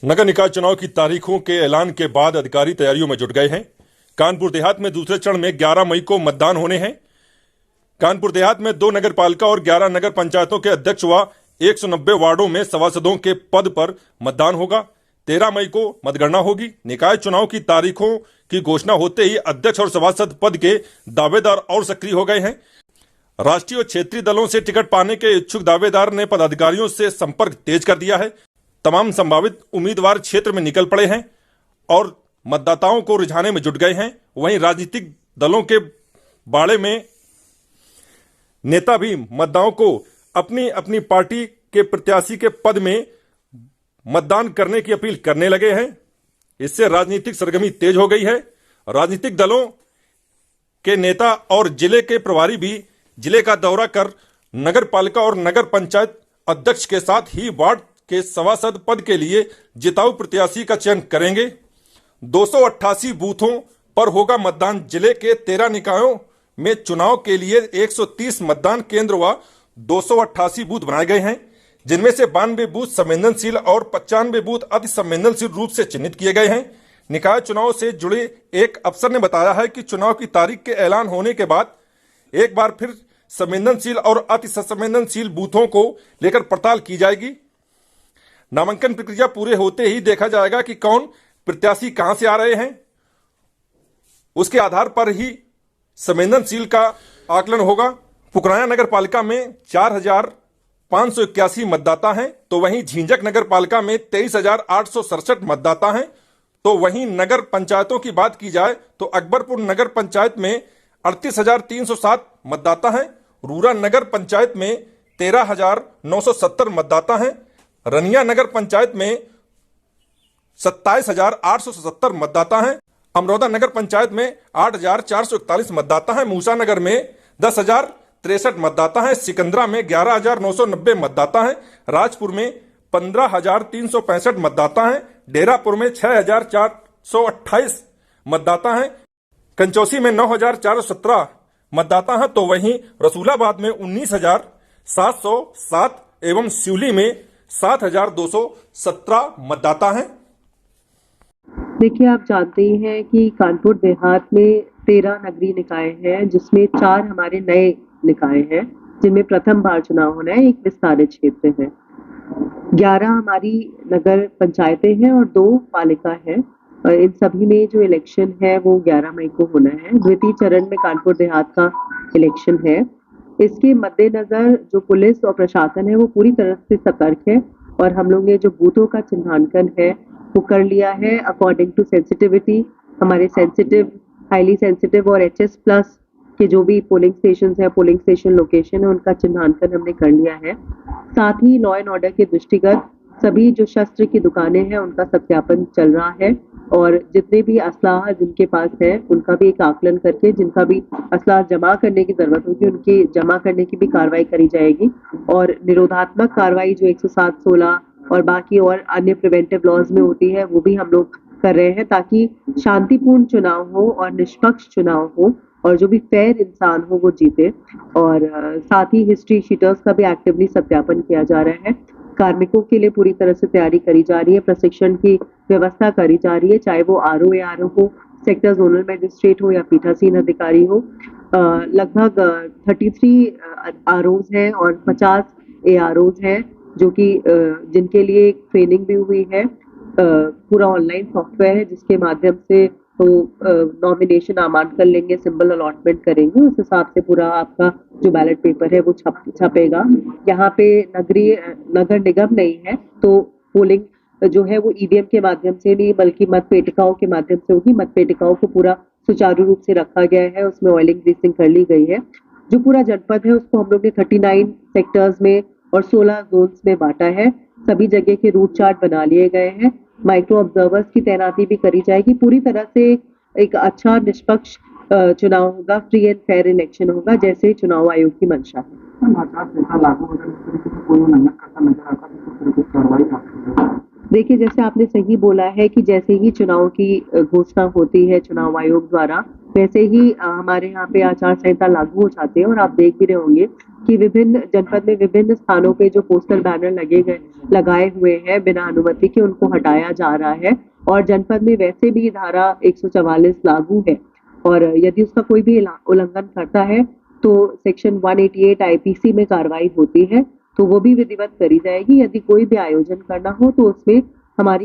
नगर निकाय चुनाव की तारीखों के ऐलान के बाद अधिकारी तैयारियों में जुट गए हैं। कानपुर देहात में दूसरे चरण में 11 मई को मतदान होने हैं। कानपुर देहात में 2 नगर पालिका और 11 नगर पंचायतों के अध्यक्ष व 190 वार्डों में सभासदों के पद पर मतदान होगा। 13 मई को मतगणना होगी। निकाय चुनाव की तारीखों की घोषणा होते ही अध्यक्ष और सभासद पद के दावेदार और सक्रिय हो गए हैं। राष्ट्रीय और क्षेत्रीय दलों से टिकट पाने के इच्छुक दावेदार ने पदाधिकारियों से संपर्क तेज कर दिया है। तमाम संभावित उम्मीदवार क्षेत्र में निकल पड़े हैं और मतदाताओं को रिझाने में जुट गए हैं। वहीं राजनीतिक दलों के बाड़े में नेता भी मतदाताओं को अपनी अपनी पार्टी के प्रत्याशी के पद में मतदान करने की अपील करने लगे हैं। इससे राजनीतिक सरगर्मी तेज हो गई है। राजनीतिक दलों के नेता और जिले के प्रभारी भी जिले का दौरा कर नगर पालिका और नगर पंचायत अध्यक्ष के साथ ही वार्ड के सभासद पद के लिए जिताऊ प्रत्याशी का चयन करेंगे। 288 बूथों पर होगा मतदान। जिले के 13 निकायों में चुनाव के लिए 130 मतदान केंद्र व 288 बूथ बनाए गए हैं, जिनमें से 92 बूथ संवेदनशील और 95 बूथ अति संवेदनशील रूप से चिन्हित किए गए हैं। निकाय चुनाव से जुड़े एक अफसर ने बताया है कि चुनाव की तारीख के ऐलान होने के बाद एक बार फिर संवेदनशील और अति संवेदनशील बूथों को लेकर पड़ताल की जाएगी। नामांकन प्रक्रिया पूरे होते ही देखा जाएगा कि कौन प्रत्याशी कहां से आ रहे हैं। उसके आधार पर ही संवेदनशील का आकलन होगा। पुकराया नगर पालिका में 4,581 मतदाता हैं, तो वहीं झिंझक नगर पालिका में 23,867 मतदाता हैं। तो वहीं नगर पंचायतों की बात की जाए तो अकबरपुर नगर पंचायत में 38,307 मतदाता हैं। रूरा नगर पंचायत में 13,970 मतदाता हैं। रनिया नगर पंचायत में 27,877 मतदाता हैं। अमरोदा नगर पंचायत में 8,441 मतदाता हैं। मूसा नगर में 10,063 मतदाता हैं। सिकंदरा में 11,990 मतदाता हैं। राजपुर में 15,365 मतदाता हैं। डेरापुर में 6,428 मतदाता हैं। कंचौसी में 9,417 मतदाता हैं। तो वहीं रसूलाबाद में 19,707 एवं सिवली में 7,217 मतदाता हैं। देखिए, आप जानते ही हैं कि कानपुर देहात में 13 नगरीय निकाय हैं, जिसमें 4 हमारे नए निकाय हैं, जिनमें प्रथम बार चुनाव होना है। एक विस्तारित क्षेत्र है। 11 हमारी नगर पंचायतें हैं और 2 पालिका है। और इन सभी में जो इलेक्शन है वो 11 मई को होना है। द्वितीय चरण में कानपुर देहात का इलेक्शन है। इसके मद्देनजर जो पुलिस और प्रशासन है वो पूरी तरह से सतर्क है और हम लोग ने जो बूथों का चिन्हांकन है वो कर लिया है अकॉर्डिंग टू सेंसिटिविटी। हमारे सेंसिटिव, हाईली सेंसिटिव और HS+ के जो भी पोलिंग स्टेशन है, पोलिंग स्टेशन लोकेशन है, उनका चिन्हांकन हमने कर लिया है। साथ ही लॉ एंड ऑर्डर के दृष्टिगत सभी जो शस्त्र की दुकानें हैं उनका सत्यापन चल रहा है और जितने भी असलाह जिनके पास है उनका भी एक आकलन करके जिनका भी असलाह जमा करने की जरूरत होगी उनकी जमा करने की भी कार्रवाई करी जाएगी। और निरोधात्मक कार्रवाई जो 107-16 और बाकी और अन्य प्रिवेंटिव लॉज में होती है वो भी हम लोग कर रहे हैं, ताकि शांतिपूर्ण चुनाव हो और निष्पक्ष चुनाव हो और जो भी फेयर इंसान हो वो जीते। और साथ ही हिस्ट्री शीटर्स का भी एक्टिवली सत्यापन किया जा रहा है। कार्मिकों के लिए पूरी तरह से तैयारी करी जा रही है। प्रशिक्षण की व्यवस्था करी जा रही है, चाहे वो RO ARO हो, सेक्टर जोनल मजिस्ट्रेट हो या पीठासीन अधिकारी हो। लगभग 33 ROs हैं और 50 AROs हैं जो कि जिनके लिए ट्रेनिंग भी हुई है। पूरा ऑनलाइन सॉफ्टवेयर है जिसके माध्यम से तो नॉमिनेशन नामांकन लेंगे, सिंबल अलॉटमेंट करेंगे, उस हिसाब से पूरा आपका जो बैलेट पेपर है वो छपेगा। यहाँ पे नगर निगम नहीं है तो पोलिंग जो है वो EVM के माध्यम से नहीं बल्कि मतपेटिकाओं के माध्यम से होगी। मतपेटिकाओं को पूरा सुचारू रूप से रखा गया है, उसमें ऑयलिंग ग्रीसिंग कर ली गई है। जो पूरा जनपद है उसको हम लोग ने 39 सेक्टर्स में और 16 जोन्स में बांटा है। सभी जगह के रूट चार्ट बना लिए गए हैं। माइक्रो ऑब्जर्वर्स की तैनाती भी करी जाएगी। पूरी तरह से एक अच्छा निष्पक्ष चुनाव होगा, फ्री एंड फेयर इलेक्शन होगा, जैसे चुनाव आयोग की मंशा है। देखिए, जैसे आपने सही बोला है कि जैसे ही चुनाव की घोषणा होती है चुनाव आयोग द्वारा, वैसे ही हमारे यहाँ पे आचार संहिता लागू हो जाते हैं और आप देख भी रहे होंगे कि विभिन्न जनपद में विभिन्न स्थानों पे जो पोस्टर बैनर लगाए हुए हैं बिना अनुमति के, उनको हटाया जा रहा है। और जनपद में वैसे भी धारा 144 लागू है और यदि उसका कोई भी उल्लंघन करता है तो सेक्शन 188 आईपीसी में कार्रवाई होती है, तो वो भी विधिवत करी जाएगी। यदि कोई भी आयोजन करना हो तो उसमें हमारी